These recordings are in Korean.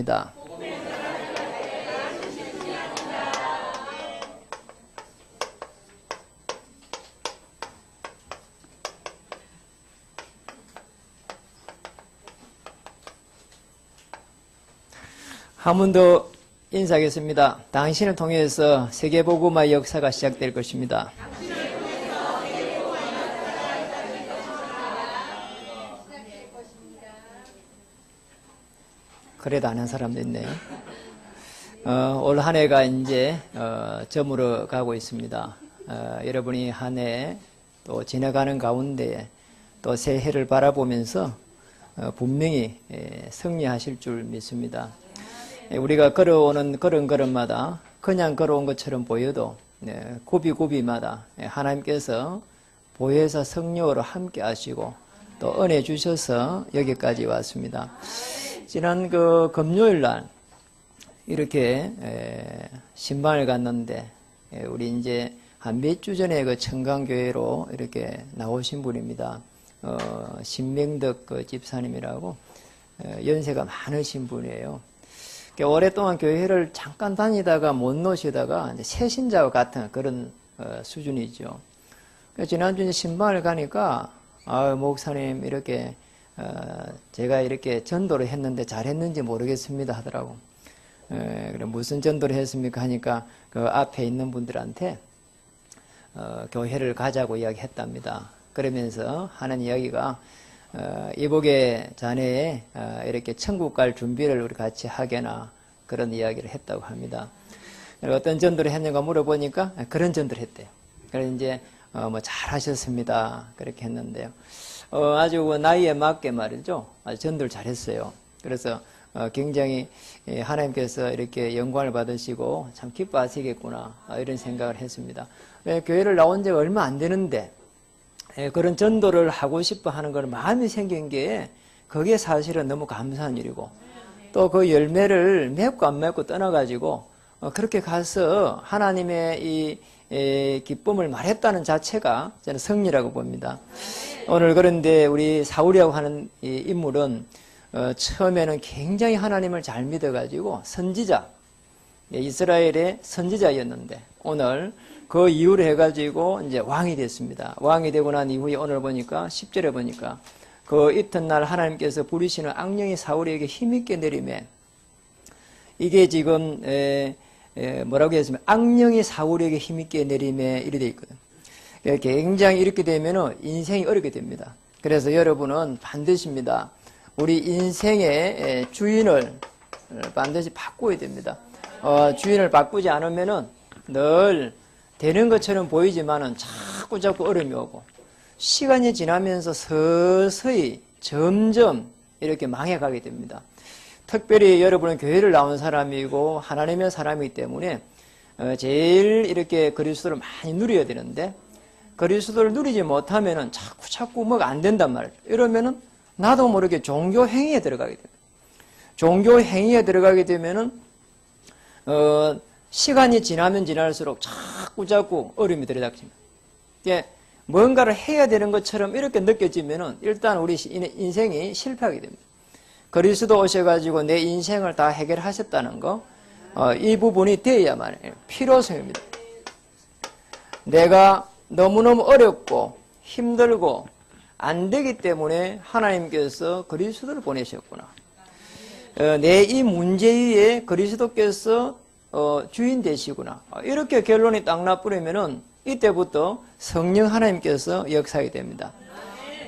시작됩니다. 한 번 더 인사하겠습니다. 당신을 통해서 세계복음화의 역사가 시작될 것입니다. 그래도 안 한 사람도 있네요. 올 한 해가 이제 저물어 가고 있습니다. 여러분이 한 해 또 지나가는 가운데 또 새해를 바라보면서 분명히 승리하실 줄 믿습니다. 우리가 걸어오는 걸음걸음마다 그냥 걸어온 것처럼 보여도 고비고비마다 하나님께서 보혜사 성령으로 함께 하시고 또 은혜 주셔서 여기까지 왔습니다. 지난 그 금요일 날 이렇게 신방을 갔는데 우리 이제 한 몇 주 전에 그 청강교회로 이렇게 나오신 분입니다. 신명덕 그 집사님이라고 연세가 많으신 분이에요. 오랫동안 교회를 잠깐 다니다가 못 노시다가 이제 새신자와 같은 그런 수준이죠. 지난주에 신방을 가니까 목사님 이렇게 제가 이렇게 전도를 했는데 잘했는지 모르겠습니다 하더라고. 그래 무슨 전도를 했습니까 하니까 그 앞에 있는 분들한테 교회를 가자고 이야기했답니다. 그러면서 하는 이야기가 이복의 자네에 이렇게 천국 갈 준비를 우리 같이 하게나 그런 이야기를 했다고 합니다. 어떤 전도를 했는가 물어보니까 그런 전도를 했대요. 그래서 이제 뭐 잘하셨습니다 그렇게 했는데요. 아주 나이에 맞게 말이죠. 아주 전도를 잘했어요. 그래서 굉장히 하나님께서 이렇게 영광을 받으시고 참 기뻐하시겠구나 이런 생각을 했습니다. 교회를 나온 지가 얼마 안 되는데 그런 전도를 하고 싶어 하는 걸 마음이 생긴 게 그게 사실은 너무 감사한 일이고 또 그 열매를 맺고 안 맺고 떠나가지고 그렇게 가서 하나님의 이 기쁨을 말했다는 자체가 저는 승리라고 봅니다. 오늘 그런데 우리 사울이라고 하는 이 인물은 처음에는 굉장히 하나님을 잘 믿어가지고 선지자, 이스라엘의 선지자였는데 오늘 그 이후로 해가지고 이제 왕이 됐습니다. 왕이 되고 난 이후에 오늘 보니까 10절에 보니까 그 이튿날 하나님께서 부리시는 악령이 사울에게 힘있게 내림에 이게 지금 뭐라고 했으면 악령이 사울에게 힘있게 내림에 이렇게 되어 있거든. 굉장히 이렇게 되면은 인생이 어렵게 됩니다. 그래서 여러분은 반드시입니다. 우리 인생의 주인을 반드시 바꿔야 됩니다. 주인을 바꾸지 않으면은 늘 되는 것처럼 보이지만은 자꾸 어려움이 오고 시간이 지나면서 서서히 점점 이렇게 망해가게 됩니다. 특별히 여러분은 교회를 나온 사람이고 하나님의 사람이기 때문에 제일 이렇게 그리스도를 많이 누려야 되는데 그리스도를 누리지 못하면은 자꾸 뭐가 안 된단 말이에요. 이러면은 나도 모르게 종교 행위에 들어가게 됩니다. 종교 행위에 들어가게 되면은 시간이 지나면 지날수록 자꾸 어려움이 들어닥칩니다. 뭔가를 해야 되는 것처럼 이렇게 느껴지면은 일단 우리 인생이 실패하게 됩니다. 그리스도 오셔가지고 내 인생을 다 해결하셨다는 거, 이 부분이 되어야만 해요. 필요성입니다. 내가 너무너무 어렵고 힘들고 안 되기 때문에 하나님께서 그리스도를 보내셨구나. 내 이 문제 위에 그리스도께서 주인 되시구나. 이렇게 결론이 딱 나버리면은 이때부터 성령 하나님께서 역사하게 됩니다.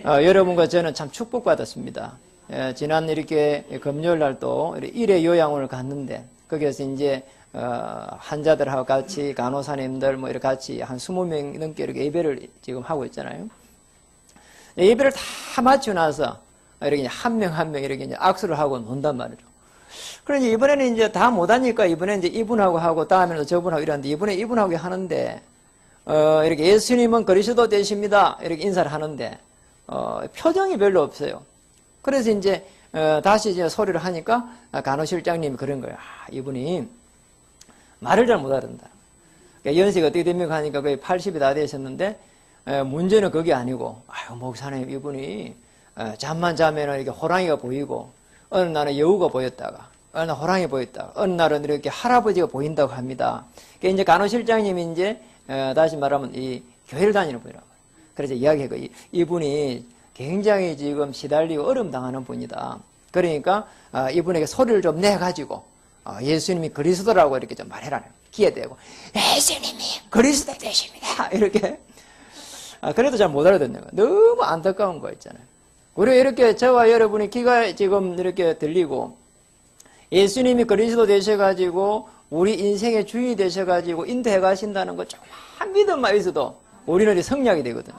여러분과 저는 참 축복받았습니다. 지난 이렇게 금요일 날도 일회 요양원을 갔는데 거기에서 이제 환자들하고 같이 간호사님들 뭐 이렇게 같이 한 20명 넘게 이렇게 예배를 지금 하고 있잖아요. 예배를 다 마치고 나서 이렇게 한 명 한 명 이렇게 이제 악수를 하고 논단 말이죠. 그러니 이번에는 이제 다 못하니까 이번에 이제 이분하고 하고 다음에는 저분하고 이러는데 이번에 이분하고 하는데 이렇게 예수님은 그리스도 되십니다 이렇게 인사를 하는데 표정이 별로 없어요. 그래서 이제 다시 이제 소리를 하니까 간호실장님이 그런 거예요. 이분이 말을 잘 못 알아듣는다. 그러니까 연세가 어떻게 됩니까 하니까 거의 80이 다 되셨는데 문제는 그게 아니고 목사님 이분이 잠만 자면 이렇게 호랑이가 보이고 어느 날은 여우가 보였다가 어느 날 호랑이 보였다. 어느 날은 이렇게 할아버지가 보인다고 합니다. 그러니까 이제 간호실장님이 이제 다시 말하면 이 교회를 다니는 분이라고. 그래서 이야기하고 이분이 굉장히 지금 시달리고 어려움 당하는 분이다. 그러니까 이분에게 소리를 좀 내가지고 예수님이 그리스도라고 이렇게 좀 말해라. 귀에 대고 예수님이 그리스도 되십니다. 이렇게. 그래도 잘 못 알아듣는 거야. 너무 안타까운 거 있잖아요. 우리가 이렇게 저와 여러분이 귀가 지금 이렇게 들리고 예수님이 그리스도 되셔가지고 우리 인생의 주인이 되셔가지고 인도해 가신다는 거 조금만 믿음만 있어도 우리는 성약이 되거든요.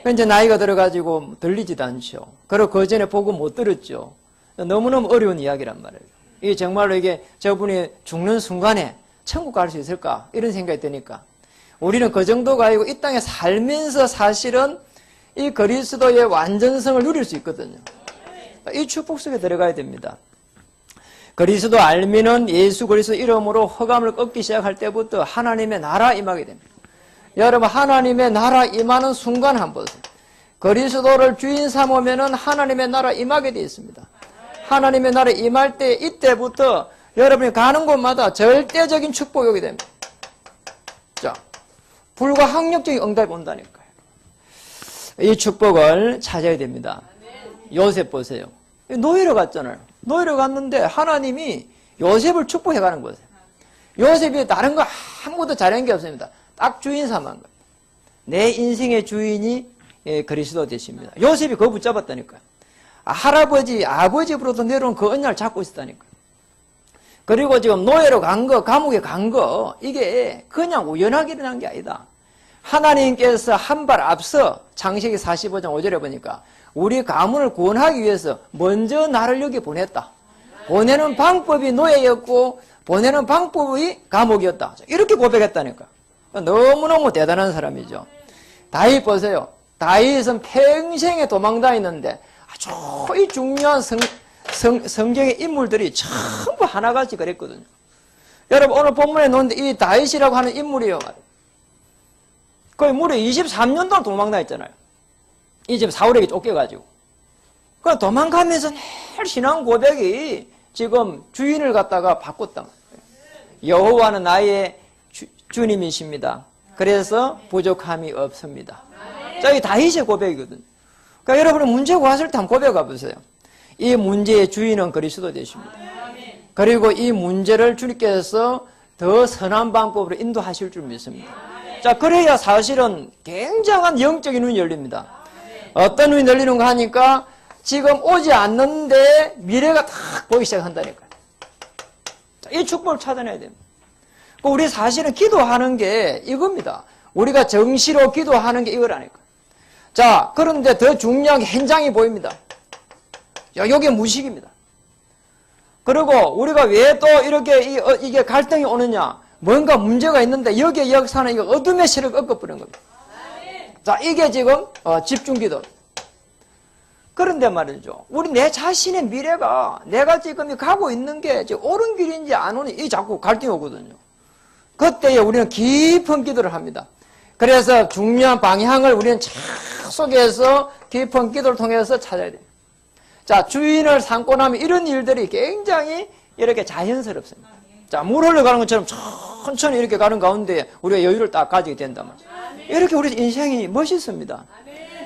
이제 나이가 들어가지고 들리지도 않죠. 그리고 그 전에 보고 못 들었죠. 너무너무 어려운 이야기란 말이에요. 이게 정말로 이게 저분이 죽는 순간에 천국 갈 수 있을까? 이런 생각이 드니까 우리는 그 정도가 아니고 이 땅에 살면서 사실은 이 그리스도의 완전성을 누릴 수 있거든요. 이 축복 속에 들어가야 됩니다. 그리스도 알미는 예수 그리스도 이름으로 허감을 꺾기 시작할 때부터 하나님의 나라 임하게 됩니다. 여러분 하나님의 나라 임하는 순간 한번 보세요. 그리스도를 주인 삼으면은 하나님의 나라 임하게 되어 있습니다. 하나님의 나라 임할 때 이때부터 여러분이 가는 곳마다 절대적인 축복이 오게 됩니다. 자, 불가항력적인 응답이 온다니까요. 이 축복을 찾아야 됩니다. 요셉 보세요. 노예로 갔잖아요. 노예로 갔는데 하나님이 요셉을 축복해 가는 거예요. 요셉이 다른 거 아무것도 잘한 게 없습니다. 딱 주인 삼은 거예요. 내 인생의 주인이 그리스도 되십니다. 요셉이 그거 붙잡았다니까요. 할아버지, 아버지로부터 내려온 그 언약을 잡고 있었다니까요. 그리고 지금 노예로 간 거, 감옥에 간 거, 이게 그냥 우연하게 일어난 게 아니다. 하나님께서 한 발 앞서 창세기 45장 5절에 보니까 우리 가문을 구원하기 위해서 먼저 나를 여기 보냈다. 보내는 방법이 노예였고 보내는 방법이 감옥이었다. 이렇게 고백했다니까. 너무너무 대단한 사람이죠. 다윗 보세요. 다윗은 평생에 도망다녔는데 아주 이 중요한 성경의 인물들이 전부 하나같이 그랬거든요. 여러분 오늘 본문에 놓는데 이 다윗이라고 하는 인물이요. 거의 무려 23년 동안 도망다녔잖아요. 이 집 사울에게 쫓겨가지고. 그 도망가면서 늘 신앙 고백이 지금 주인을 갖다가 바꿨단 말이에요. 여호와는 나의 주님이십니다. 그래서 부족함이 없습니다. 자, 이 다윗의 고백이거든요. 그러니까 여러분은 문제가 왔을 때 한번 고백해 보세요. 이 문제의 주인은 그리스도 되십니다. 그리고 이 문제를 주님께서 더 선한 방법으로 인도하실 줄 믿습니다. 자, 그래야 사실은 굉장한 영적인 눈이 열립니다. 어떤 눈이 열리는가 하니까 지금 오지 않는데 미래가 딱 보이기 시작한다니까요. 자, 이 축복을 찾아내야 됩니다. 우리 사실은 기도하는 게 이겁니다. 우리가 정시로 기도하는 게 이거라니까. 자, 그런데 더 중요한 게 현장이 보입니다. 여기 무식입니다. 그리고 우리가 왜 또 이렇게 이게 갈등이 오느냐? 뭔가 문제가 있는데 여기에 역사는 이거 어둠의 실을 꺾어버리는 겁니다. 자, 이게 지금 집중기도. 그런데 말이죠. 우리 내 자신의 미래가 내가 지금 가고 있는 게 옳은 길인지 안 옳은 이 자꾸 갈등이 오거든요. 그때에 우리는 깊은 기도를 합니다. 그래서 중요한 방향을 우리는 계속해서 깊은 기도를 통해서 찾아야 돼요. 자, 주인을 삼고 나면 이런 일들이 굉장히 이렇게 자연스럽습니다. 자, 물 흘러가는 것처럼 천천히 이렇게 가는 가운데 우리가 여유를 딱 가지게 된단 말이에요. 이렇게 우리 인생이 멋있습니다.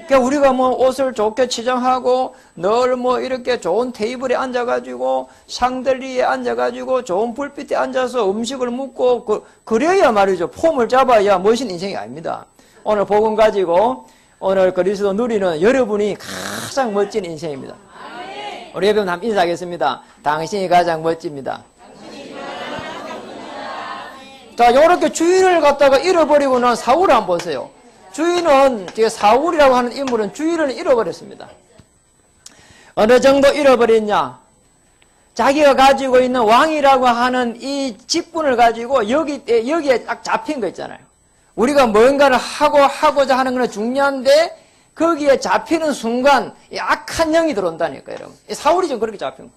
그러니까 우리가 뭐 옷을 좋게 치장하고 늘 뭐 이렇게 좋은 테이블에 앉아가지고 샹들리에 앉아가지고 좋은 불빛에 앉아서 음식을 먹고 그래야 말이죠. 폼을 잡아야 멋있는 인생이 아닙니다. 오늘 복음 가지고 오늘 그리스도 누리는 여러분이 가장 멋진 인생입니다. 우리 여러분 한번 인사하겠습니다. 당신이 가장 멋집니다. 자, 이렇게 주인을 갖다가 잃어버리고 난 사울을 한번 보세요. 주인은, 사울이라고 하는 인물은 주인을 잃어버렸습니다. 어느 정도 잃어버렸냐? 자기가 가지고 있는 왕이라고 하는 이 직분을 가지고 여기에 딱 잡힌 거 있잖아요. 우리가 뭔가를 하고자 하는 건 중요한데 거기에 잡히는 순간 악한 영이 들어온다니까요, 여러분. 사울이 좀 그렇게 잡힌 거.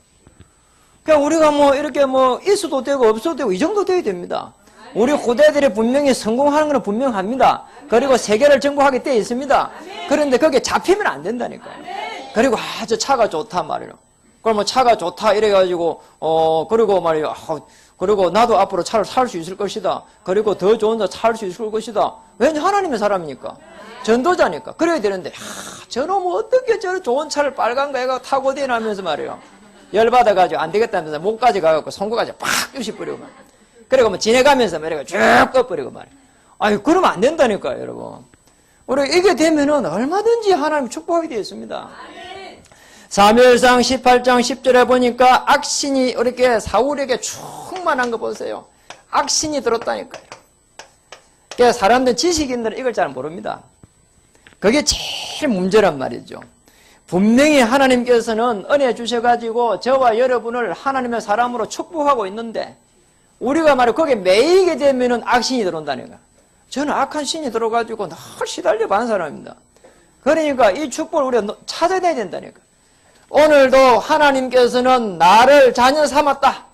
그러니까 우리가 뭐 이렇게 뭐 있어도 되고 없어도 되고 이 정도 돼야 됩니다. 우리 후대들이 분명히 성공하는 건 분명합니다. 그리고 세계를 정복하게 되어 있습니다. 그런데 거기에 잡히면 안 된다니까요. 그리고 아주 차가 좋단 말이에요. 그럼 뭐 차가 좋다 이래가지고 그리고 말이야 그리고 나도 앞으로 차를 살 수 있을 것이다. 그리고 더 좋은 차 살 수 있을 것이다. 왜냐 하나님의 사람이니까 전도자니까 그래야 되는데 저놈 어떻게 저 좋은 차를 빨간 거 애가 타고 대나면서 말이야 열받아가지고 안 되겠다면서 목까지 가갖고 손가까지 팍 쑤시버리고 말. 그리고 뭐 지내가면서 말이야 쭉 꺼버리고 말이야. 아유 그러면 안 된다니까요 여러분. 우리 이게 되면은 얼마든지 하나님 축복이 되어 있습니다. 사무엘상 18장 10절에 보니까 악신이 이렇게 사울에게 충만한 거 보세요. 악신이 들었다니까요. 그러니까 사람들 지식인들은 이걸 잘 모릅니다. 그게 제일 문제란 말이죠. 분명히 하나님께서는 은혜 주셔가지고 저와 여러분을 하나님의 사람으로 축복하고 있는데 우리가 말이야 거기에 매이게 되면은 악신이 들어온다니까. 저는 악한 신이 들어가지고 늘 시달려 반 사람입니다. 그러니까 이 축복을 우리가 찾아내야 된다니까. 오늘도 하나님께서는 나를 자녀 삼았다.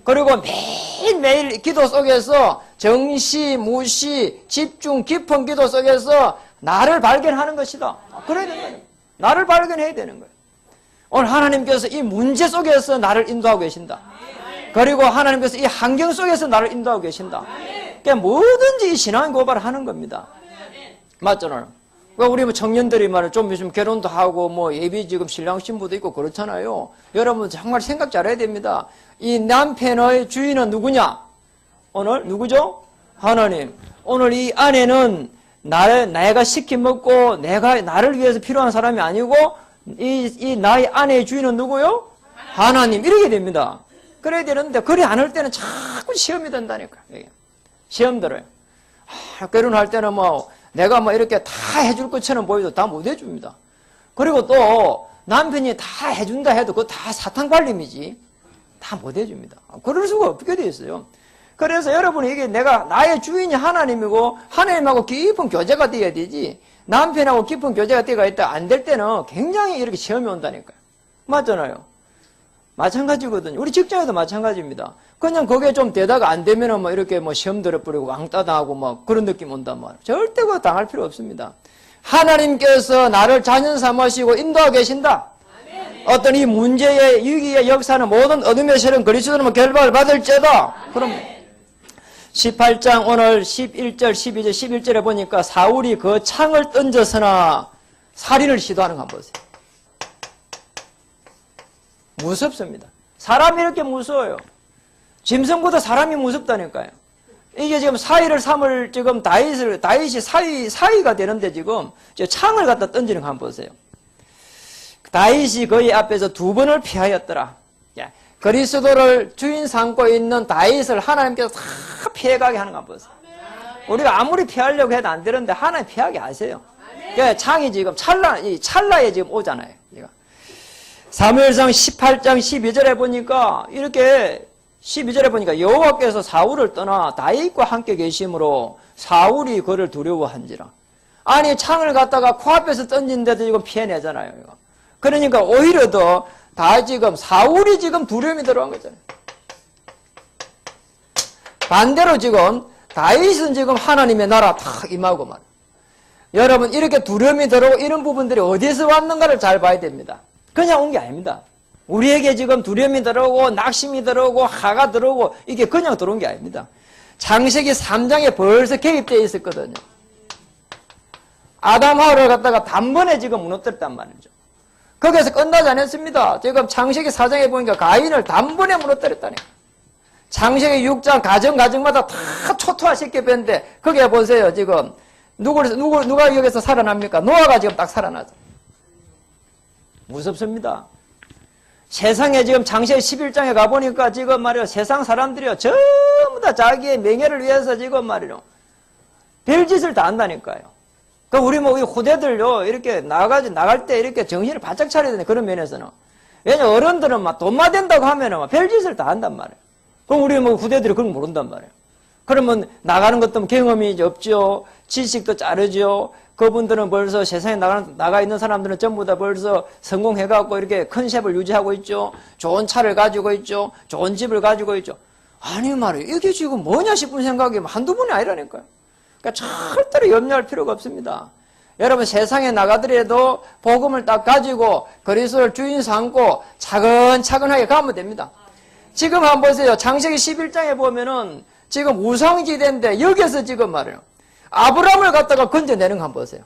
그리고 매일매일 기도 속에서 정시, 무시, 집중, 깊은 기도 속에서 나를 발견하는 것이다. 그래야 된다. 나를 발견해야 되는 거예요. 오늘 하나님께서 이 문제 속에서 나를 인도하고 계신다. 그리고 하나님께서 이 환경 속에서 나를 인도하고 계신다. 그러니까 뭐든지 신앙 고발을 하는 겁니다. 맞잖아요. 우리 뭐 청년들이 말을 좀 요즘 결혼도 하고 뭐 예비 지금 신랑 신부도 있고 그렇잖아요. 여러분 정말 생각 잘해야 됩니다. 이 남편의 주인은 누구냐? 오늘 누구죠? 하나님. 오늘 이 아내는 내가 시키 먹고 나를 위해서 필요한 사람이 아니고 이 나의 아내의 주인은 누구요? 하나님. 이렇게 됩니다. 그래야 되는데 그리 안 할 때는 자꾸 시험이 된다니까. 시험 들어요. 결혼할 때는 뭐 내가 뭐 이렇게 다 해줄 것처럼 보여도 다 못 해줍니다. 그리고 또 남편이 다 해준다 해도 그거 다 사탕 발림이지. 다 못 해줍니다. 그럴 수가 없게 돼 있어요. 그래서 여러분이 이게 내가 나의 주인이 하나님이고 하나님하고 깊은 교제가 되어야 되지 남편하고 깊은 교제가 되어야 있다 안 될 때는 굉장히 이렇게 시험이 온다니까요. 맞잖아요. 마찬가지거든요. 우리 직장에도 마찬가지입니다. 그냥 거기에 좀 되다가 안 되면은 뭐 이렇게 뭐 시험 들어버리고 왕따 당하고 뭐 그런 느낌 온단 말이에요. 절대 그거 당할 필요 없습니다. 하나님께서 나를 자녀 삼으시고 인도하고 계신다. 어떤 이 문제의 위기의 역사는 모든 어둠의 세력 그리스도는 결박을 받을지어다. 그럼 18장 오늘 11절 12절 11절에 보니까 사울이 그 창을 던져서나 살인을 시도하는 거 한번 보세요. 무섭습니다. 사람이 이렇게 무서워요. 짐승보다 사람이 무섭다니까요. 이게 지금 사위를 삼을 지금 다윗이 사위가 되는데 지금 창을 갖다 던지는 거 한번 보세요. 다윗이 그의 앞에서 2번을 피하였더라. 그리스도를 주인 삼고 있는 다윗을 하나님께서 다 피해가게 하는 거 한번 보세요. 우리가 아무리 피하려고 해도 안 되는데 하나님 피하게 하세요. 창이 지금 찰나에 지금 오잖아요. 사무엘상 18장 12절에 보니까 이렇게 12절에 보니까 여호와께서 사울을 떠나 다윗과 함께 계심으로 사울이 그를 두려워한지라. 아니 창을 갖다가 코앞에서 던진데도 지금 피해내잖아요. 이거. 그러니까 오히려 더 다 지금 사울이 지금 두려움이 들어간 거잖아요. 반대로 지금 다윗은 지금 하나님의 나라 탁 임하고 말이에요. 여러분 이렇게 두려움이 들어오고 이런 부분들이 어디에서 왔는가를 잘 봐야 됩니다. 그냥 온 게 아닙니다. 우리에게 지금 두려움이 들어오고 낙심이 들어오고 화가 들어오고 이게 그냥 들어온 게 아닙니다. 창세기 3장에 벌써 개입되어 있었거든요. 아담 하와를 갖다가 단번에 지금 무너뜨렸단 말이죠. 거기에서 끝나지 않았습니다. 지금 창세기 4장에 보니까 가인을 단번에 무너뜨렸다니까. 창세기 6장 가정마다 다 초토화시켜 뺐는데 거기에 보세요. 지금 누가 여기서 살아납니까? 노아가 지금 딱 살아나죠. 무섭습니다. 세상에 지금 창세기 11장에 가보니까 지금 말이요. 세상 사람들이요. 전부 다 자기의 명예를 위해서 지금 말이요. 별짓을 다 한다니까요. 그러니까 우리 뭐 후대들요. 이렇게 나갈 때 이렇게 정신을 바짝 차려야 되는 그런 면에서는. 왜냐면 어른들은 막 돈만 된다고 하면은 막 별짓을 다 한단 말이에요. 그럼 우리 뭐 후대들이 그런 거 모른단 말이에요. 그러면 나가는 것도 경험이 없죠. 지식도 자르죠. 그분들은 벌써 세상에 나가 있는 사람들은 전부 다 벌써 성공해갖고 이렇게 컨셉을 유지하고 있죠. 좋은 차를 가지고 있죠. 좋은 집을 가지고 있죠. 아니 말이에요. 이게 지금 뭐냐 싶은 생각이 한두 번이 아니라니까요. 그러니까 절대로 염려할 필요가 없습니다. 여러분 세상에 나가더라도 복음을 딱 가지고 그리스도를 주인 삼고 차근차근하게 가면 됩니다. 지금 한번 보세요. 창세기 11장에 보면은 지금 우상지대인데 여기서 지금 말이에요. 아브라함을 갖다가 건져내는 거 한번 보세요.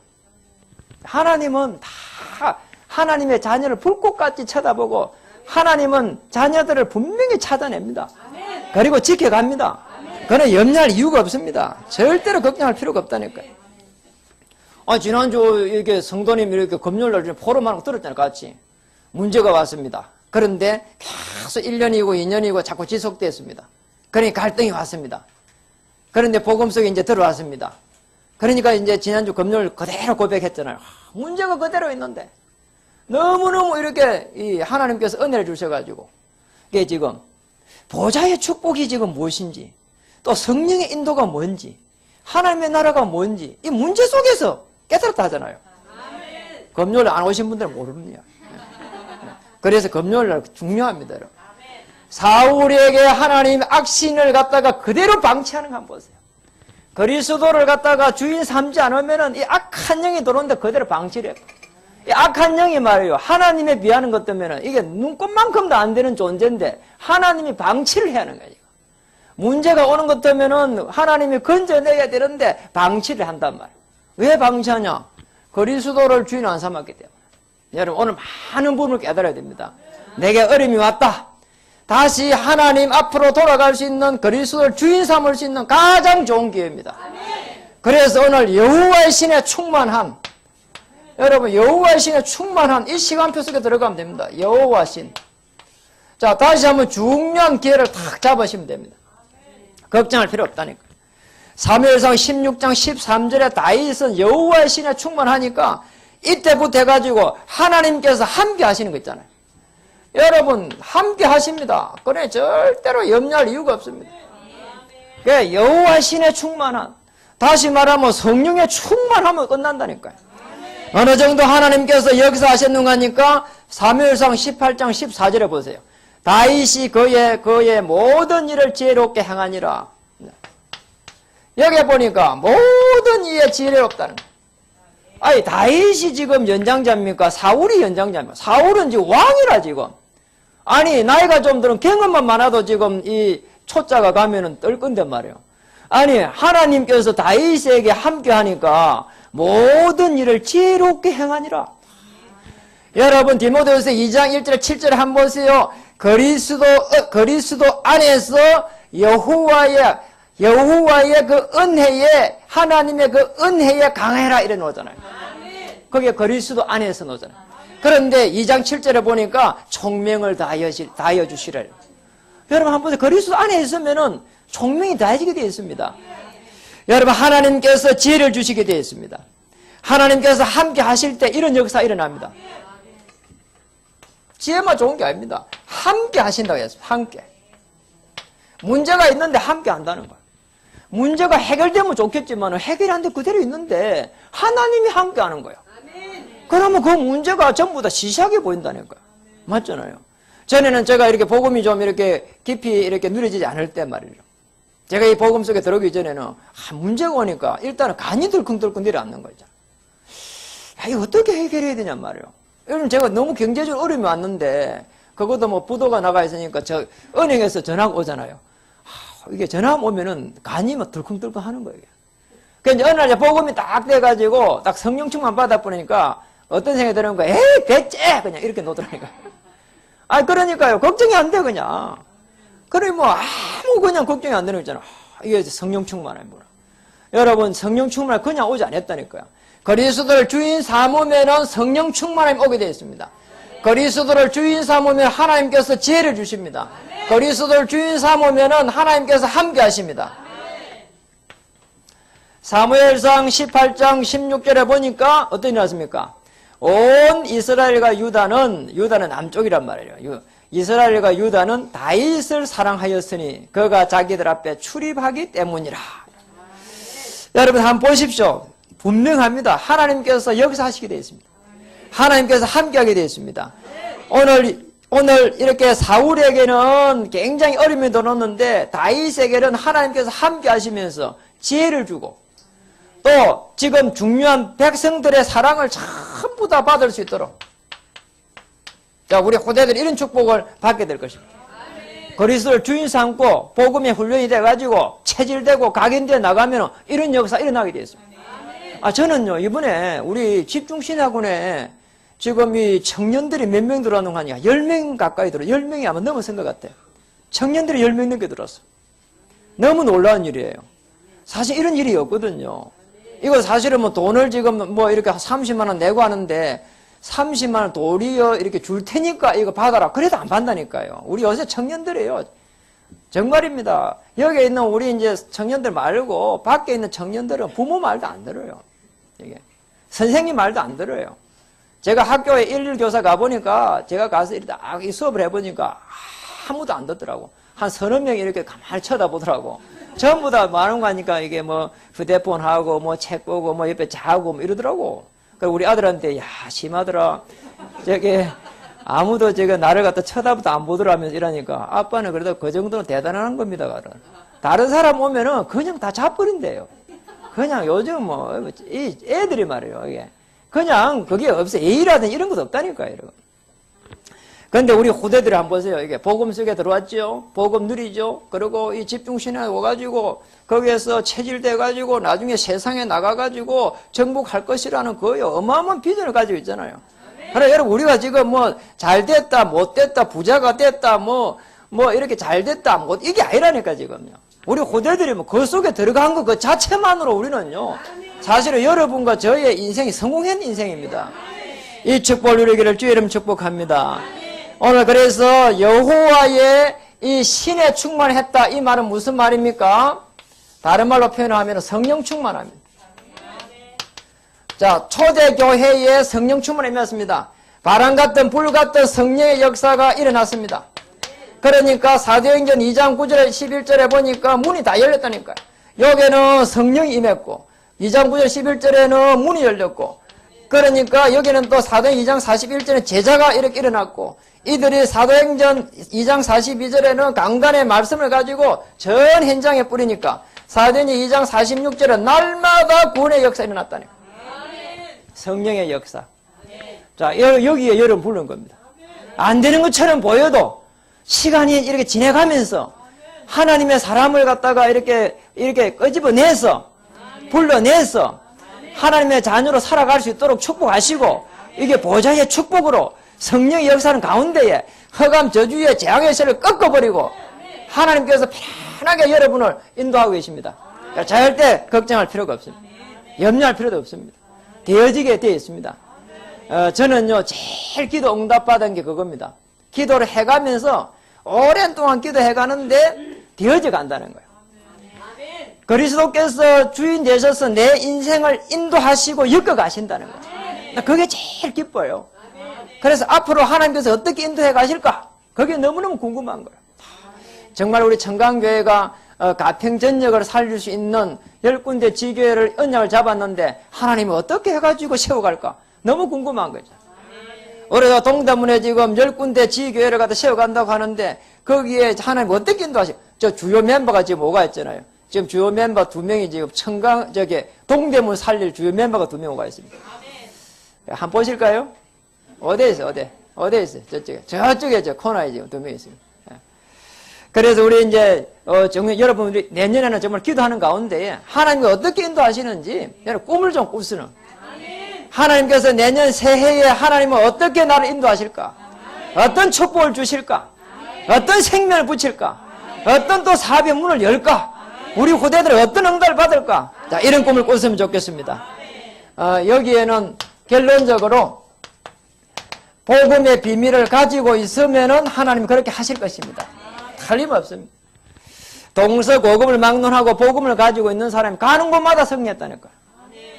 하나님은 다 하나님의 자녀를 불꽃같이 쳐다보고 하나님은 자녀들을 분명히 찾아냅니다. 그리고 지켜갑니다. 그는 염려할 이유가 없습니다. 절대로 걱정할 필요가 없다니까요. 지난주 이렇게 성도님 이렇게 금요일날 포럼하는 거 들었잖아요. 같이. 문제가 왔습니다. 그런데 계속 1년이고 2년이고 자꾸 지속됐습니다. 그러니까 갈등이 왔습니다. 그런데 복음 속에 이제 들어왔습니다. 그러니까 이제 지난주 금요일 그대로 고백했잖아요. 문제가 그대로 있는데 너무너무 이렇게 이 하나님께서 은혜를 주셔가지고 이게 지금 보좌의 축복이 지금 무엇인지 또 성령의 인도가 뭔지 하나님의 나라가 뭔지 이 문제 속에서 깨달았다 하잖아요. 금요일 안 오신 분들은 모릅니다. 그래서 금요일날 중요합니다. 여러분. 사울에게 하나님 악신을 갖다가 그대로 방치하는 거 한번 보세요. 그리스도를 갖다가 주인 삼지 않으면은 이 악한 영이 들어오는데 그대로 방치를 해요. 이 악한 영이 말이에요. 하나님에 비하는 것 때문에 이게 눈꽃만큼도 안 되는 존재인데 하나님이 방치를 해야 하는 거예요. 문제가 오는 것 때문에는 하나님이 건져내야 되는데 방치를 한단 말이에요. 왜 방치하냐? 그리스도를 주인 안 삼았기 때문에. 여러분 오늘 많은 부분을 깨달아야 됩니다. 내게 어려움이 왔다. 다시 하나님 앞으로 돌아갈 수 있는 그리스도를 주인 삼을 수 있는 가장 좋은 기회입니다. 그래서 오늘 여호와의 신에 충만한 여러분 여호와의 신에 충만한 이 시간표 속에 들어가면 됩니다. 여호와 신. 자 다시 한번 중요한 기회를 탁 잡으시면 됩니다. 걱정할 필요 없다니까. 사무엘상 16장 13절에 다윗은 여호와의 신에 충만하니까 이때부터 해가지고 하나님께서 함께 하시는 거 있잖아요. 여러분 함께 하십니다. 그래 절대로 염려할 이유가 없습니다. 여호와 신에 충만한 다시 말하면 성령에 충만하면 끝난다니까요. 어느 정도 하나님께서 역사하셨는가 하니까 사무엘상 18장 14절에 보세요. 다윗이 그의 모든 일을 지혜롭게 행하니라. 여기 보니까 모든 일에 지혜롭다는 거예요. 아니 다윗이 지금 연장자입니까? 사울이 연장자입니까? 사울은 지금 왕이라 지금. 아니 나이가 좀 들은 경험만 많아도 지금 이 초짜가 가면은 떨 건데 말이에요. 아니 하나님께서 다윗에게 함께 하니까 모든 일을 지혜롭게 행하니라. 여러분 디모데후서 2장 1절 7절에 한번 보세요. 그리스도 안에서 여호와의 그 은혜에 하나님의 그 은혜에 강해라 이래 놓잖아요. 거기에 그리스도 안에서 놓잖아요. 그런데 2장 7절에 보니까 총명을 다하여 주시라. 여러분 한번 보세요. 그리스도 안에 있으면은 총명이 다해지게 되어 있습니다. 여러분 하나님께서 지혜를 주시게 되어 있습니다. 하나님께서 함께 하실 때 이런 역사 일어납니다. 지혜만 좋은 게 아닙니다. 함께 하신다고 했습니다. 함께. 문제가 있는데 함께 한다는 거예요. 문제가 해결되면 좋겠지만 해결하는데 그대로 있는데 하나님이 함께 하는 거예요. 그러면 그 문제가 전부 다 시시하게 보인다는 거예요. 맞잖아요. 전에는 제가 이렇게 복음이 좀 이렇게 깊이 이렇게 누려지지 않을 때 말이죠. 제가 이 복음 속에 들어오기 전에는 문제가 오니까 일단은 간이 덜컹덜컹 내려앉는 거죠. 이거 어떻게 해결해야 되냔 말이에요. 요즘 제가 너무 경제적으로 어려움이 왔는데 그것도 뭐 부도가 나가 있으니까 저 은행에서 전화가 오잖아요. 이게 전화 오면은 간이 막 덜컹덜컹 하는 거예요. 그러니까 어느 날 복음이 딱 돼가지고 딱 성령 충만 받아 보니까 어떤 생각이 드는 거야. 에이 배째 그냥 이렇게 놓더라니까. 그러니까요 걱정이 안 돼 그냥. 그래 뭐 아무 그냥 걱정이 안 되는 거 있잖아. 이게 성령 충만이야 뭐라. 여러분 성령 충만이 그냥 오지 않았다니까요. 그리스도를 주인 삼으면은 성령 충만함이 오게 되어 있습니다. 그리스도를 주인 삼으면 하나님께서 지혜를 주십니다. 그리스도를 주인 삼으면은 하나님께서 함께 하십니다. 사무엘상 18장 16절에 보니까 어떤 일이 났습니까? 온 이스라엘과 유다는 남쪽이란 말이에요. 이스라엘과 유다는 다윗을 사랑하였으니 그가 자기들 앞에 출입하기 때문이라. 여러분 한번 보십시오. 분명합니다. 하나님께서 역사하시게 되어 있습니다. 하나님께서 함께하게 되어 있습니다. 오늘 이렇게 사울에게는 굉장히 어려움이 들었는데 다윗에게는 하나님께서 함께 하시면서 지혜를 주고 또 지금 중요한 백성들의 사랑을 전부 다 받을 수 있도록 자, 우리 후대들이 이런 축복을 받게 될 것입니다. 그리스도를 주인 삼고 복음의 훈련이 돼가지고 체질되고 각인되어 나가면 이런 역사 일어나게 되어 있습니다. 저는요 이번에 우리 집중신학원에 지금 이 청년들이 몇 명 들어왔는 거 아니야? 10명 가까이 들어. 10명이 아마 넘어선 것 같아요. 청년들이 10명 넘게 들어왔어. 너무 놀라운 일이에요. 사실 이런 일이 없거든요. 이거 사실은 뭐 돈을 지금 뭐 이렇게 30만 원 내고 하는데 30만 원 도리어 이렇게 줄 테니까 이거 받아라. 그래도 안 받다니까요. 우리 요새 청년들이에요. 정말입니다. 여기에 있는 우리 이제 청년들 말고 밖에 있는 청년들은 부모 말도 안 들어요. 이게 선생님 말도 안 들어요. 제가 학교에 일일 교사 가보니까 제가 가서 이 수업을 해보니까 아무도 안 듣더라고. 한 서너 명이 이렇게 가만히 쳐다보더라고. 전부 다 많은 거 하니까 이게 뭐 휴대폰 하고 뭐 책 보고 뭐 옆에 자고 뭐 이러더라고. 그래서 우리 아들한테 야 심하더라. 저게 아무도 제가 나를 갖다 쳐다보도 안 보더라면서 이러니까 아빠는 그래도 그 정도는 대단한 겁니다. 다른 사람 오면은 그냥 다 잡버린대요. 그냥 요즘 뭐 이 애들이 말이에요. 이게 그냥 그게 없어. A라든 이런 것도 없다니까요. 이런. 그런데 우리 후대들을 한번 보세요. 이게 복음 속에 들어왔죠. 복음 누리죠. 그리고 이 집중신학에 와가지고 거기에서 체질돼가지고 나중에 세상에 나가가지고 정복할 것이라는 거요. 어마어마한 비전을 가지고 있잖아요. 그래 여러분 우리가 지금 뭐 잘됐다 못됐다 부자가 됐다 뭐 이렇게 잘됐다 뭐 이게 아니라니까 지금요. 우리 후대들이 뭐 그 속에 들어간 거 그 자체만으로 우리는요. 사실은 여러분과 저의 인생이 성공한 인생입니다. 이 축복을 누리기를 주의 이름 축복합니다. 오늘 그래서 여호와의 이 신에 충만했다 이 말은 무슨 말입니까? 다른 말로 표현하면 성령 충만합니다. 자, 초대교회에 성령 충만이 임했습니다. 바람 같은 불 같은 성령의 역사가 일어났습니다. 그러니까 사도행전 2장 9절에 11절에 보니까 문이 다 열렸다니까요. 여기는 성령이 임했고 2장 9절 11절에는 문이 열렸고 그러니까 여기는 또 사도행전 2장 41절에 제자가 이렇게 일어났고 이들이 사도행전 2장 42절에는 강단의 말씀을 가지고 전 현장에 뿌리니까 사도행전 2장 46절에 날마다 구원의 역사가 일어났다니까. 성령의 역사. 자, 여기에 여러분 부르는 겁니다. 안 되는 것처럼 보여도 시간이 이렇게 지나가면서 하나님의 사람을 갖다가 이렇게 끄집어내서 불러내서 하나님의 자녀로 살아갈 수 있도록 축복하시고 이게 보좌의 축복으로 성령의 역사는 가운데에 허감 저주의 재앙의 세를 꺾어버리고 하나님께서 편하게 여러분을 인도하고 계십니다. 절대 걱정할 필요가 없습니다. 염려할 필요도 없습니다. 되어지게 되어 있습니다. 저는요 제일 기도 응답받은 게 그겁니다. 기도를 해가면서 오랜 동안 기도해가는데 되어져 간다는 거예요. 그리스도께서 주인 되셔서 내 인생을 인도하시고 엮어가신다는 거예요. 그게 제일 기뻐요. 그래서 앞으로 하나님께서 어떻게 인도해 가실까? 그게 너무너무 궁금한 거예요. 정말 우리 청강교회가 가평전역을 살릴 수 있는 10군데 지교회를 언약을 잡았는데 하나님이 어떻게 해가지고 세워갈까? 너무 궁금한 거죠. 우리가 동대문에 지금 10군데 지교회를 갖다 세워간다고 하는데 거기에 하나님이 어떻게 인도하실까? 저 주요 멤버가 지금 오가 있잖아요. 지금 주요 멤버 2명이 지금 동대문 살릴 주요 멤버가 2명 오가 있습니다. 한번 보실까요? 어디에 있어요? 어디에 있어요? 저쪽에 저 코너에 지금 2명 있습니다. 그래서 우리 이제 정말 여러분들이 내년에는 정말 기도하는 가운데 하나님이 어떻게 인도하시는지 여러분 꿈을 좀 꾸시는 하나님께서 내년 새해에 하나님은 어떻게 나를 인도하실까? 어떤 축복을 주실까? 어떤 생명을 붙일까? 어떤 또 사업의 문을 열까? 우리 후대들은 어떤 응답을 받을까? 자, 이런 꿈을 꿨으면 좋겠습니다. 여기에는 결론적으로 복음의 비밀을 가지고 있으면은 하나님 그렇게 하실 것입니다. 틀림없습니다. 동서고금을 막론하고 복음을 가지고 있는 사람이 가는 곳마다 승리했다니까요.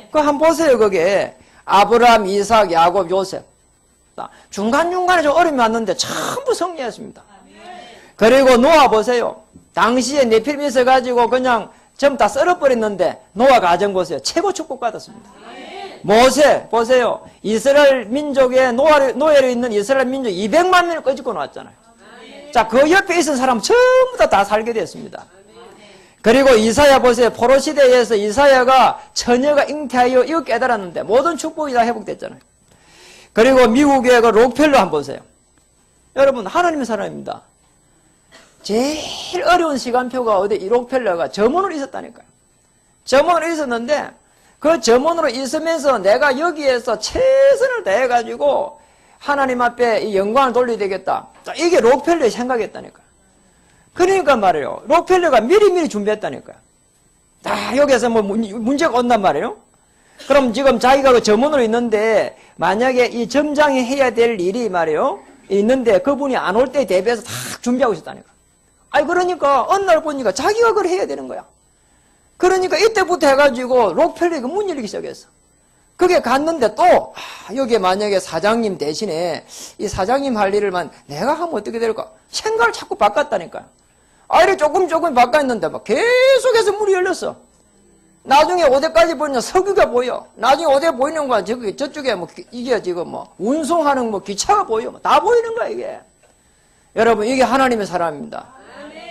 그거 한번 보세요. 그게 아브라함, 이삭, 야곱, 요셉. 중간중간에 좀 어려움이 왔는데 전부 승리했습니다. 그리고 노아 보세요. 당시에 네피림 있어가지고 그냥 전부 다 썰어버렸는데 노아 가정 보세요. 최고 축복받았습니다. 모세 보세요. 이스라엘 민족의 노예로 있는 이스라엘 민족 200만 명을 끄집고 나왔잖아요. 자, 그 옆에 있는 사람 전부 다 살게 됐습니다. 그리고 이사야 보세요. 포로 시대에서 이사야가 처녀가 잉태하여 이거 깨달았는데 모든 축복이 다 회복됐잖아요. 그리고 미국의 그 록펠러 한번 보세요. 여러분, 하나님의 사람입니다. 제일 어려운 시간표가 어디 이 록펠러가 점원으로 있었다니까요. 점원으로 있었는데 그 점원으로 있으면서 내가 여기에서 최선을 다해가지고 하나님 앞에 이 영광을 돌려야 되겠다. 이게 록펠러의 생각이었다니까요. 그러니까 말이에요. 록펠러가 미리미리 준비했다니까요. 여기에서 뭐 문제가 온단 말이에요. 그럼 지금 자기가 그 점원으로 있는데 만약에 이 점장이 해야 될 일이 말이에요. 있는데 그분이 안 올 때 대비해서 다 준비하고 있었다니까. 그러니까 어느 날 보니까 자기가 그걸 해야 되는 거야. 그러니까 이때부터 해가지고 록펠러가 문 열리기 시작했어. 그게 갔는데 또 여기에 만약에 사장님 대신에 이 사장님 할 일을만 내가 하면 어떻게 될까? 생각을 자꾸 바꿨다니까요. 이렇게 조금 바꿨는데 막 계속해서 문이 열렸어. 나중에 어디까지 보이냐? 석유가 보여. 나중에 어디 보이는 거야? 저쪽에 뭐 이게 지금 뭐 운송하는 뭐 기차가 보여. 다 보이는 거야 이게. 여러분, 이게 하나님의 사람입니다.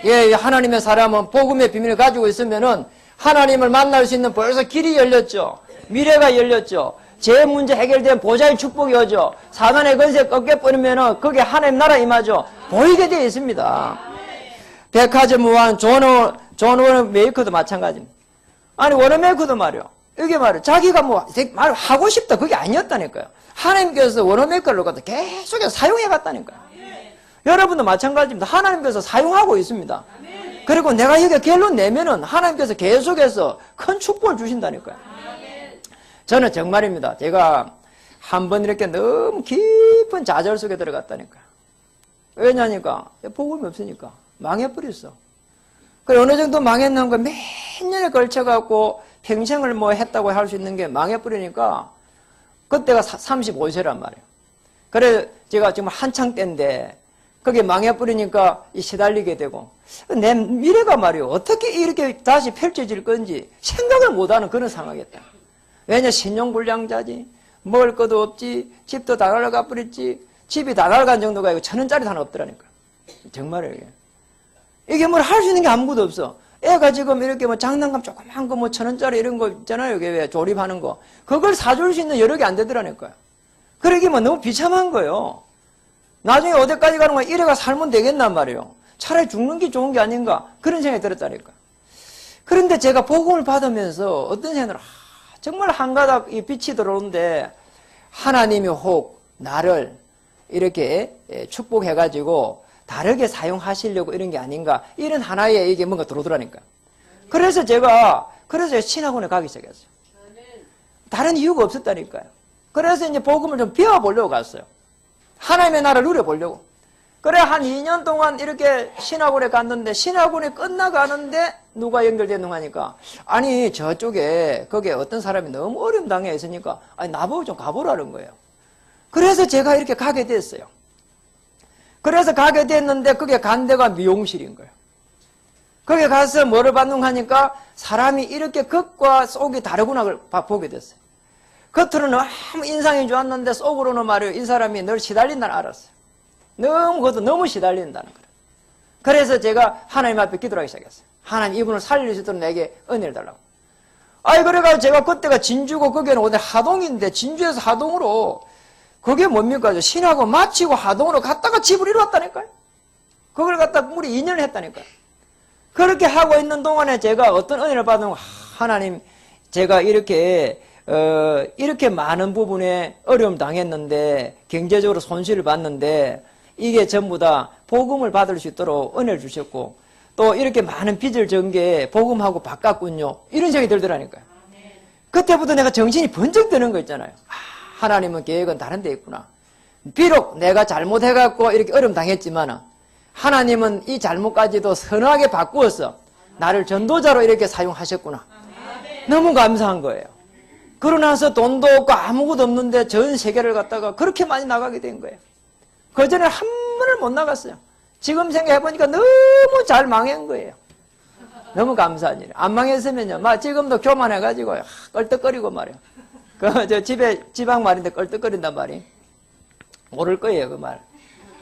예, 하나님의 사람은 복음의 비밀을 가지고 있으면은 하나님을 만날 수 있는 벌써 길이 열렸죠. 미래가 열렸죠. 제 문제 해결된 보좌의 축복이 오죠. 사단의 건세 꺾여버리면은 거기에 하나님 나라 임하죠. 보이게 되어 있습니다. 백화점 우한 존 워너메이커도 마찬가지입니다. 워너메이커도 말이요. 이게 말이요. 자기가 말 하고 싶다. 그게 아니었다니까요. 하나님께서 워너메이커를 갖다 계속해서 사용해 갔다니까요. 여러분도 마찬가지입니다. 하나님께서 사용하고 있습니다. 그리고 내가 여기 결론 내면은 하나님께서 계속해서 큰 축복을 주신다니까요. 저는 정말입니다. 제가 한번 이렇게 너무 깊은 좌절 속에 들어갔다니까요. 왜냐니까 복음이 없으니까 망해버렸어. 그래 어느 정도 망했는 몇 년에 걸쳐갖고 평생을 뭐 했다고 할 수 있는 게 망해버리니까 그때가 35세란 말이에요. 그래 제가 지금 한창 때인데 그게 망해버리니까 시달리게 되고 내 미래가 말이에요. 어떻게 이렇게 다시 펼쳐질 건지 생각을 못하는 그런 상황이었다. 왜냐 신용불량자지 먹을 것도 없지 집도 다 날아가 버렸지 집이 다 날아간 정도가 아니고 1,000원짜리도 하나 없더라니까. 정말이에요. 이게 뭘 할 수 있는 게 아무것도 없어. 애가 지금 이렇게 뭐 장난감 조그만 거 뭐 1,000원짜리 이런 거 있잖아요. 이게 왜 조립하는 거 그걸 사줄 수 있는 여력이 안 되더라니까요. 그러기 뭐 너무 비참한 거예요. 나중에 어디까지 가는 거야? 이래가 살면 되겠단 말이에요. 차라리 죽는 게 좋은 게 아닌가 그런 생각이 들었다니까. 그런데 제가 복음을 받으면서 어떤 생각을 정말 한 가닥 이 빛이 들어오는데 하나님이 혹 나를 이렇게 축복해가지고 다르게 사용하시려고 이런 게 아닌가 이런 하나의 이게 뭔가 들어오더라니까. 그래서 제가 신학원에 가기 시작했어요. 다른 이유가 없었다니까요. 그래서 이제 복음을 좀 배워보려고 갔어요. 하나님의 나라를 누려보려고. 그래 한 2년 동안 이렇게 신학원에 갔는데 신학원이 끝나가는데 누가 연결되는 하니까 아니 저쪽에 거기에 어떤 사람이 너무 어려움 당해 있으니까 아니 나보고 좀 가보라는 거예요. 그래서 제가 이렇게 가게 됐어요. 그래서 가게 됐는데 그게 간 데가 미용실인 거예요. 거기 가서 뭐를 받는가 하니까 사람이 이렇게 겉과 속이 다르구나 걸 보게 됐어요. 겉으로는 아무 인상이 좋았는데 속으로는 말이에요. 이 사람이 늘 시달린다는 알았어요. 너무 시달린다는 거예요. 그래서 제가 하나님 앞에 기도하기 시작했어요. 하나님 이분을 살릴 수 있도록 내게 은혜를 달라고. 그래가지고 제가 그때가 진주고 거기는 오늘 하동인데 진주에서 하동으로 그게 뭡니까? 신학원 마치고 하동으로 갔다가 집을 이루었다니까요. 그걸 갖다가 우리 2년을 했다니까요. 그렇게 하고 있는 동안에 제가 어떤 은혜를 받은 하나님 제가 이렇게 많은 부분에 어려움 당했는데 경제적으로 손실을 봤는데 이게 전부 다 복음을 받을 수 있도록 은혜를 주셨고 또 이렇게 많은 빚을 전 게 복음하고 바꿨군요. 이런 생각이 들더라니까요. 그때부터 내가 정신이 번쩍 드는 거 있잖아요. 하나님은 계획은 다른 데 있구나. 비록 내가 잘못해갖고 이렇게 어려움 당했지만 하나님은 이 잘못까지도 선하게 바꾸어서 나를 전도자로 이렇게 사용하셨구나. 너무 감사한 거예요. 그러고 나서 돈도 없고 아무것도 없는데 전 세계를 갔다가 그렇게 많이 나가게 된 거예요. 그전에 한 번을 못 나갔어요. 지금 생각해보니까 너무 잘 망한 거예요. 너무 감사한 일이에요. 안 망했으면요. 지금도 교만해가지고 껄떡거리고 말이에요. 저 집에 지방 말인데 껄떡거린단 말이 모를 거예요. 그 말.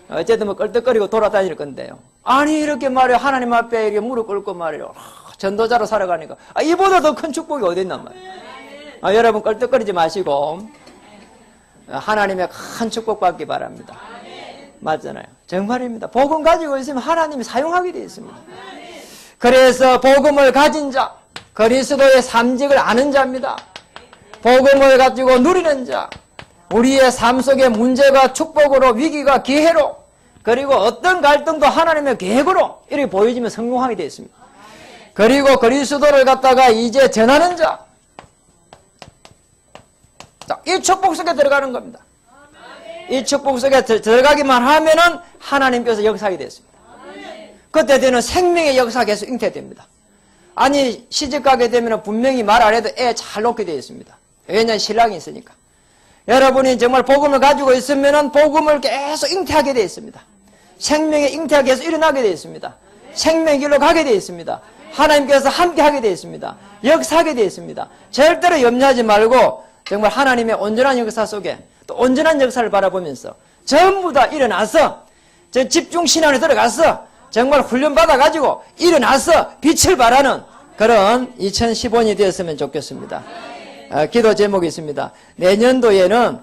어쨌든 뭐 껄떡거리고 돌아다닐 건데요. 아니 이렇게 말이에요. 하나님 앞에 이렇게 무릎 꿇고 말이에요. 전도자로 살아가니까 이보다 더 큰 축복이 어디 있단 말이에요. 여러분 껄떡거리지 마시고 하나님의 큰 축복 받기 바랍니다. 맞잖아요. 정말입니다. 복음 가지고 있으면 하나님이 사용하게 되어 있습니다. 그래서 복음을 가진 자, 그리스도의 삼직을 아는 자입니다. 복음을 가지고 누리는 자, 우리의 삶 속에 문제가 축복으로, 위기가 기회로, 그리고 어떤 갈등도 하나님의 계획으로 이렇게 보여지면 성공하게 되어 있습니다. 그리고 그리스도를 갖다가 이제 전하는 자, 이 축복 속에 들어가는 겁니다. 이 축복 속에 들어가기만 하면은 하나님께서 역사하게 됐습니다. 그때 되는 생명의 역사가 계속 잉태됩니다. 아니 시집가게 되면 분명히 말 안 해도 애 잘 놓게 되어 있습니다. 왜냐하면 신랑이 있으니까. 여러분이 정말 복음을 가지고 있으면은 복음을 계속 잉태하게 되어 있습니다. 생명의 잉태가 계속 일어나게 되어 있습니다. 생명의 길로 가게 되어 있습니다. 하나님께서 함께 하게 되어 있습니다. 역사하게 되어 있습니다. 절대로 염려하지 말고 정말 하나님의 온전한 역사 속에 또 온전한 역사를 바라보면서 전부 다 일어나서 저 집중신앙에 들어가서 정말 훈련받아가지고 일어나서 빛을 발하는 그런 2015년이 되었으면 좋겠습니다. 기도 제목이 있습니다. 내년도에는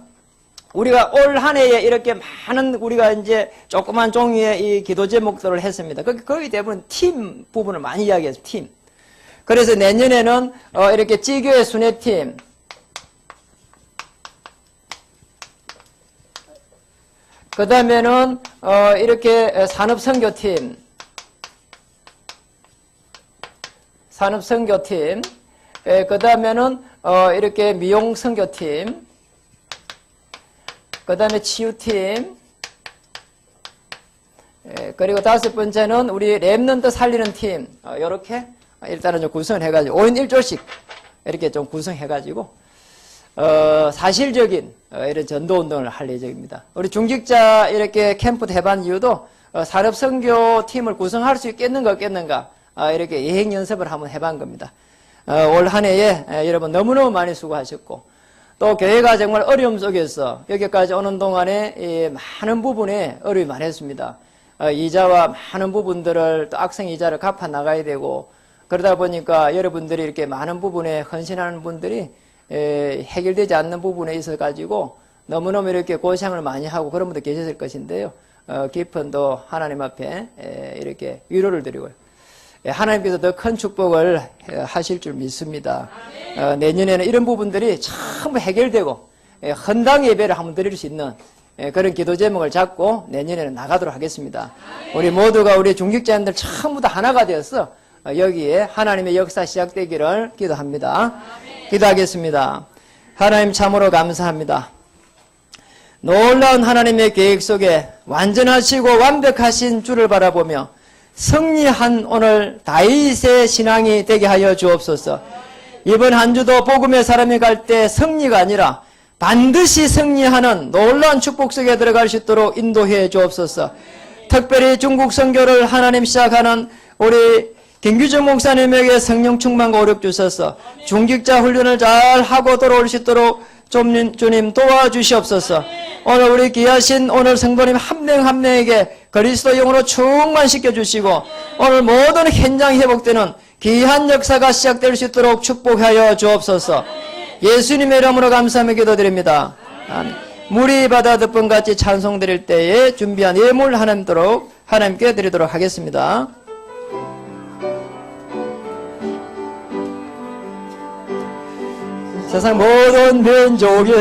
우리가 올 한 해에 이렇게 많은 우리가 이제 조그만 종이의 이 기도 제목들을 했습니다. 거의 대부분 팀 부분을 많이 이야기해서 팀. 그래서 내년에는 이렇게 지교의 순회팀, 그 다음에는 이렇게 산업선교팀, 그 다음에는 이렇게 미용선교팀, 그 다음에 치유팀, 그리고 5번째는 우리 랩넌트 살리는 팀, 이렇게 일단은 좀 구성을 해가지고 5인 1조씩 이렇게 좀 구성해가지고 사실적인 이런 전도운동을 할 예정입니다. 우리 중직자 이렇게 캠프 해본 이유도 산업선교팀을 구성할 수 있겠는가 없겠는가 이렇게 예행 연습을 한번 해본 겁니다. 올 한 해에 여러분 너무너무 많이 수고하셨고 또 교회가 정말 어려움 속에서 여기까지 오는 동안에 많은 부분에 어려움이 많았습니다. 이자와 많은 부분들을 또 악성 이자를 갚아 나가야 되고 그러다 보니까 여러분들이 이렇게 많은 부분에 헌신하는 분들이 해결되지 않는 부분에 있어 가지고 너무너무 이렇게 고생을 많이 하고 그런 분도 계셨을 것인데요. 깊은 또 하나님 앞에 이렇게 위로를 드리고요. 하나님께서 더 큰 축복을 하실 줄 믿습니다. 내년에는 이런 부분들이 전부 해결되고 헌당 예배를 한번 드릴 수 있는 그런 기도 제목을 잡고 내년에는 나가도록 하겠습니다. 우리 모두가 우리 중직자님들 전부 다 하나가 되어서 여기에 하나님의 역사 시작되기를 기도합니다. 기도하겠습니다. 하나님 참으로 감사합니다. 놀라운 하나님의 계획 속에 완전하시고 완벽하신 주를 바라보며 승리한 오늘 다윗의 신앙이 되게 하여 주옵소서. 이번 한 주도 복음의 사람이 갈 때 승리가 아니라 반드시 승리하는 놀라운 축복 속에 들어갈 수 있도록 인도해 주옵소서. 특별히 중국 선교를 하나님 시작하는 우리 김규정 목사님에게 성령 충만과 오력 주셔서 중직자 훈련을 잘 하고 돌아올 수 있도록 주님 도와주시옵소서. 오늘 우리 귀하신 오늘 성도님 한 명 한 명에게 그리스도 영으로 충만시켜 주시고 오늘 모든 현장이 회복되는 귀한 역사가 시작될 수 있도록 축복하여 주옵소서. 예수님의 이름으로 감사하며 기도드립니다. 아멘. 무리 바다 덮번같이 찬송 드릴 때에 준비한 예물 하나님도록 하나님께 드리도록 하겠습니다. 세상 모든 민족이